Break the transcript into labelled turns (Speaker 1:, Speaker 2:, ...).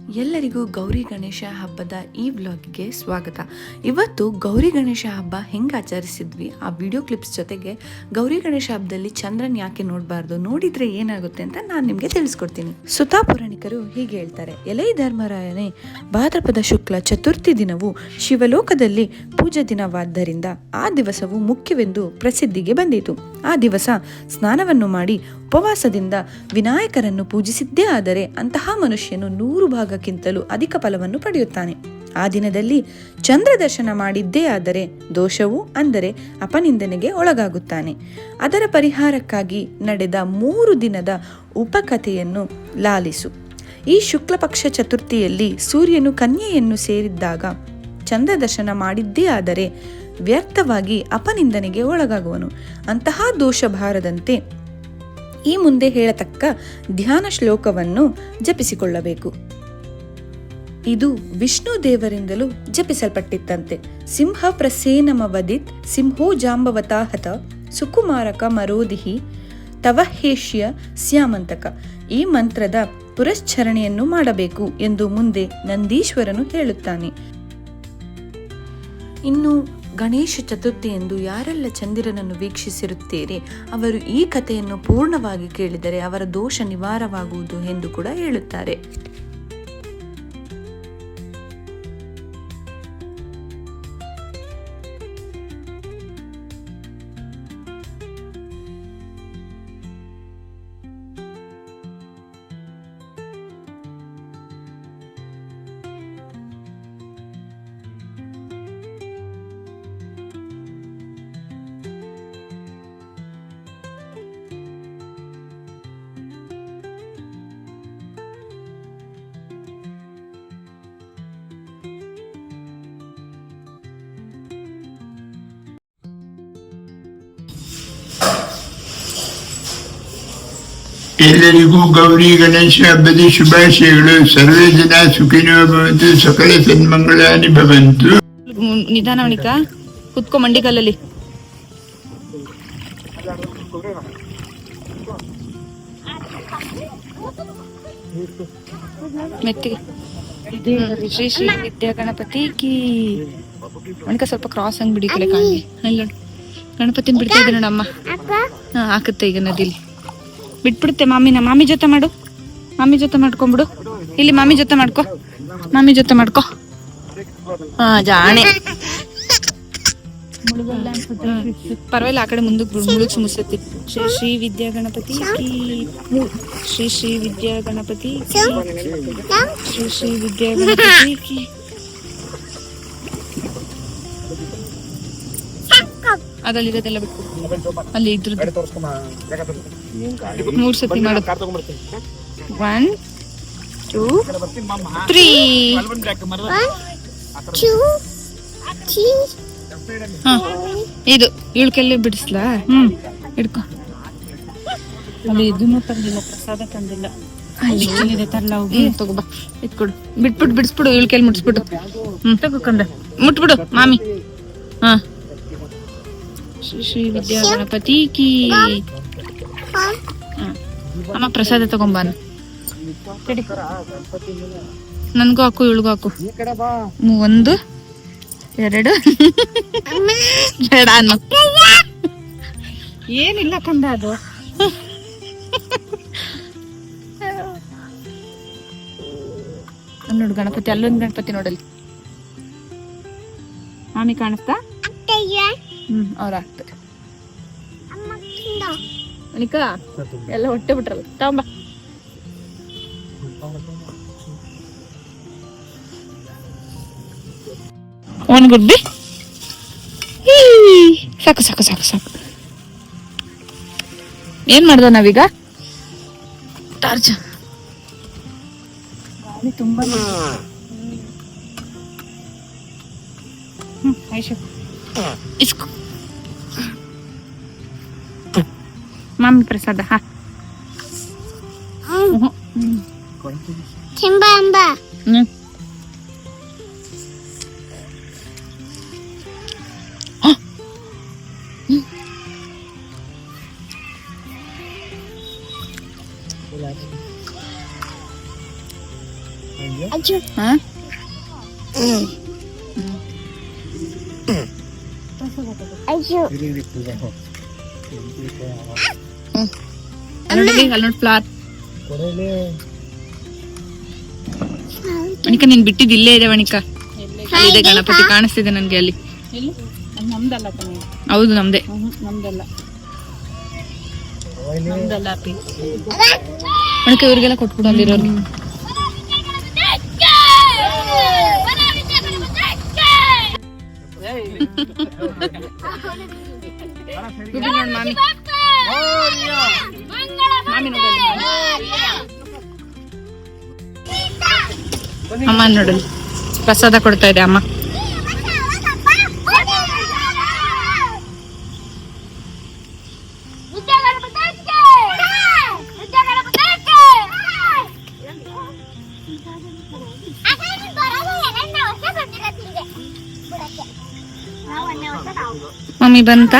Speaker 1: ಎಲ್ಲರಿಗೂ ಗೌರಿ ಗಣೇಶ ಹಬ್ಬದ ಈ ವ್ಲಾಗ್ಗೆ ಸ್ವಾಗತ. ಇವತ್ತು ಗೌರಿ ಗಣೇಶ ಹಬ್ಬ ಹೆಂಗೆ ಆಚರಿಸಿದ್ವಿ ಆ ವಿಡಿಯೋ ಕ್ಲಿಪ್ಸ್ ಜೊತೆಗೆ ಗೌರಿ ಗಣೇಶ ಹಬ್ಬದಲ್ಲಿ ಚಂದ್ರನ್ ಯಾಕೆ ನೋಡಬಾರ್ದು, ನೋಡಿದ್ರೆ ಏನಾಗುತ್ತೆ ಅಂತ ನಾನು ನಿಮಗೆ ತಿಳಿಸ್ಕೊಡ್ತೀನಿ. ಸುತಾ ಪುರಾಣಿಕರು ಹೀಗೆ ಹೇಳ್ತಾರೆ: ಎಲೈ ಧರ್ಮರಾಯನೇ, ಭಾದ್ರಪದ ಶುಕ್ಲ ಚತುರ್ಥಿ ದಿನವು ಶಿವಲೋಕದಲ್ಲಿ ಪೂಜಾ ದಿನವಾದ್ದರಿಂದ ಆ ದಿವಸವು ಮುಖ್ಯವೆಂದು ಪ್ರಸಿದ್ಧಿಗೆ ಬಂದಿತು. ಆ ದಿವಸ ಸ್ನಾನವನ್ನು ಮಾಡಿ ಉಪವಾಸದಿಂದ ವಿನಾಯಕರನ್ನು ಪೂಜಿಸಿದ್ದೇ ಆದರೆ ಅಂತಹ ಮನುಷ್ಯನು 100 ಭಾಗಕ್ಕಿಂತಲೂ ಅಧಿಕ ಫಲವನ್ನು ಪಡೆಯುತ್ತಾನೆ. ಆ ದಿನದಲ್ಲಿ ಚಂದ್ರ ದರ್ಶನ ಮಾಡಿದ್ದೇ ಆದರೆ ದೋಷವು ಅಂದರೆ ಅಪನಿಂದನೆಗೆ ಒಳಗಾಗುತ್ತಾನೆ. ಅದರ ಪರಿಹಾರಕ್ಕಾಗಿ ನಡೆದ 3 ದಿನದ ಉಪಕಥೆಯನ್ನು ಲಾಲಿಸು. ಈ ಶುಕ್ಲ ಪಕ್ಷ ಚತುರ್ಥಿಯಲ್ಲಿ ಸೂರ್ಯನು ಕನ್ಯೆಯನ್ನು ಸೇರಿದ್ದಾಗ ಚಂದ್ರ ದರ್ಶನ ಮಾಡಿದ್ದೇ ಆದರೆ ವ್ಯರ್ಥವಾಗಿ ಅಪನಿಂದನೆಗೆ ಒಳಗಾಗುವನು. ಅಂತಹ ದೋಷ ಬಾರದಂತೆ ಈ ಮುಂದೆ ಹೇಳತಕ್ಕ ಧ್ಯಾನ ಶ್ಲೋಕವನ್ನು ಜಪಿಸಿಕೊಳ್ಳಬೇಕು. ಇದು ವಿಷ್ಣು ದೇವರಿಂದಲೂ ಜಪಿಸಲ್ಪಟ್ಟಿತ್ತಂತೆ. ಸಿಂಹ ಪ್ರಸೇನಮವದಿತ್ ಸಿಂಹೋ ಜಾಂಬವತಾಹತ ಸುಕುಮಾರಕ ಮರೋದಿಹಿ ತವಹೇಷ್ಯ ಸ್ಯಾಮಂತಕ. ಈ ಮಂತ್ರದ ಪುರಶ್ಚರಣೆಯನ್ನು ಮಾಡಬೇಕು ಎಂದು ಮುಂದೆ ನಂದೀಶ್ವರನು ಹೇಳುತ್ತಾನೆ. ಇನ್ನು ಗಣೇಶ ಚತುರ್ಥಿ ಎಂದು ಯಾರೆಲ್ಲ ಚಂದಿರನನ್ನು ವೀಕ್ಷಿಸಿರುತ್ತೀರಿ ಅವರು ಈ ಕಥೆಯನ್ನು ಪೂರ್ಣವಾಗಿ ಕೇಳಿದರೆ ಅವರ ದೋಷ ನಿವಾರವಾಗುವುದು ಎಂದು ಕೂಡ ಹೇಳುತ್ತಾರೆ.
Speaker 2: ಎಲ್ಲರಿಗೂ ಗೌರಿ ಗಣೇಶ ಹಬ್ಬದ ಶುಭಾಶಯಗಳು. ಸರ್ವೇ ಜನ ಸುಖಿನೋ ಭವಂತು, ಸಕಲ ಸನ್ಮಂಗಳಾನಿ ಭವಂತು.
Speaker 3: ನಿಧಾನವಣಿಕ ಕುತ್ಕೊ ಮಂಡಿಕಲ್ಲಲ್ಲಿ. ಮೆತ್ತಿಗೆ ಶ್ರೀ ಶ್ರೀ ವಿದ್ಯಾ ಗಣಪತಿ ಕಿ. ಮಣಿಕ ಸ್ವಲ್ಪ ಕ್ರಾಸ್ ಹಂಗ್ ಬಿಡಿ ಕಲೆ ಕಾಣಿ. ಅಲ್ಲ ಗಣಪತಿನ ಬಿಡ್ತಾ ಇದ್ದೆ ನೋಡಮ್ಮ. ಹಾ ಹಾಕುತ್ತೆ ಈಗ ನದಿಲಿ ಬಿಟ್ಬಿಡುತ್ತೆ. ಮಾಮಿ ಜೊತೆ ಮಾಡು, ಮಾಮಿ ಜೊತೆ ಮಾಡ್ಕೊಂಡ್ಬಿಡು. ಇಲ್ಲಿ ಮಾಮಿ ಜೊತೆ ಮಾಡ್ಕೊ, ಮಾಮಿ ಜೊತೆ ಮಾಡ್ಕೊ. ಹಾ ಜಾಣೆ. ಪರವಾಗಿಲ್ಲ, ಆ ಕಡೆ ಮುಂದಕ್ಕೆ ಮುಳುಗ್ಸಿ ಮುಗಿಸತಿ. ಶ್ರೀ ಶ್ರೀ ವಿದ್ಯಾ ಗಣಪತಿ ಕಿ, ಶ್ರೀ ಶ್ರೀ ವಿದ್ಯಾ ಗಣಪತಿ ಕಿ, ಶ್ರೀ ಶ್ರೀ ವಿದ್ಯಾ ಗಣಪತಿ ಕಿ. ಅದಲ್ಲಿರೋದೆಲ್ಲ ಬಿಟ್ಟು ಅಲ್ಲಿ ಇದ್ರದ್ದು 3 ಸತಿ ಮಾಡು. 1 2 3. ಹಾ ಇದು ಇಳ್ಕೆಲ್ಲ ಬಿಡಿಸ್ಲಾ? ಹಿಡ್ಕೊ. ಅಲ್ಲಿ ಇದನ್ನು ತಂದಿಲ್ಲ, ಪ್ರಸಾದ ತಂದಿಲ್ಲ. ತರಲ್ಲ ಹೋಗಿ ತಗೋಬಾ, ಇಟ್ಕೊಡು. ಬಿಟ್ಬಿಟ್ಟು ಬಿಡಿಸ್ಬಿಡು, ಇಳ್ಕೆಲ್ ಮುಟ್ಸ್ಬಿಟ್ಟು. ತಗೋಕಂದ ಮುಟ್ಬಿಡು ಮಾಮಿ. ಹಾ ಶ್ರೀ ಶ್ರೀ ವಿದ್ಯಾ ಗಣಪತಿ ಕಿ. ಅಮ್ಮ ಪ್ರಸಾದ ತಗೊಂಬಾನ. ನನ್ಗೂ ಹಾಕು, ಇಳ್ಗೂ ಹಾಕು. 1 2 ಬೇಡ ಅನ್ನು. ಏನಿಲ್ಲ ಕಂದ ಅದು. ನೋಡು ಗಣಪತಿ, ಅಲ್ಲೊಂದು ಗಣಪತಿ ನೋಡಲಿ. ಮಾಮಿ ಕಾಣಿಸ್ತಾ? ಅವ್ರ ಆಗ್ತದೆ. ಅನಿಕಾ ಎಲ್ಲ ಹೊಟ್ಟೆ ಬಿಟ್ರಲ್ಲ, ತಗೊಂಬ. ಒಂದ್ ಗುಡ್ಬಿ. ಸಾಕು ಸಾಕು ಸಾಕು ಸಾಕು. ಏನ್ ಮಾಡ್ದ ನಾವೀಗ? ಟಾರ್ಚ್ ಗಾಳಿ ತುಂಬಾ. ಆಯ್ತು ಇಸ್ಕೊ ಮಾಮಿ ಪ್ರಸಾದ. ಹಾ ಹಾ ಅಲ್ಲಿ ಫ್ಲಾರ್ ವಣಿಕ ನೀನ್ ಬಿಟ್ಟಿದ್ ಇಲ್ಲೇ ಇದೆ ವಣಿಕ. ಅಲ್ಲಿದೆ ಗಣಪತಿ ಕಾಣಿಸ್ತಿದೆ ನನ್ಗೆ ಅಲ್ಲಿ. ಹೌದು ನಮ್ದೇ. ವಣಿಕ ಇವ್ರಿಗೆಲ್ಲ ಕೊಟ್ಬಿಡು ಅಲ್ಲಿರೋರು. ಮಾಮಿ ಮಾಮಿ ನೋಡಲಿ, ಅಮ್ಮ ನೋಡಲಿ ಪ್ರಸಾದ ಕೊಡ್ತಾ ಇದೆ ಅಮ್ಮ. ಮಮ್ಮಿ ಬಂತ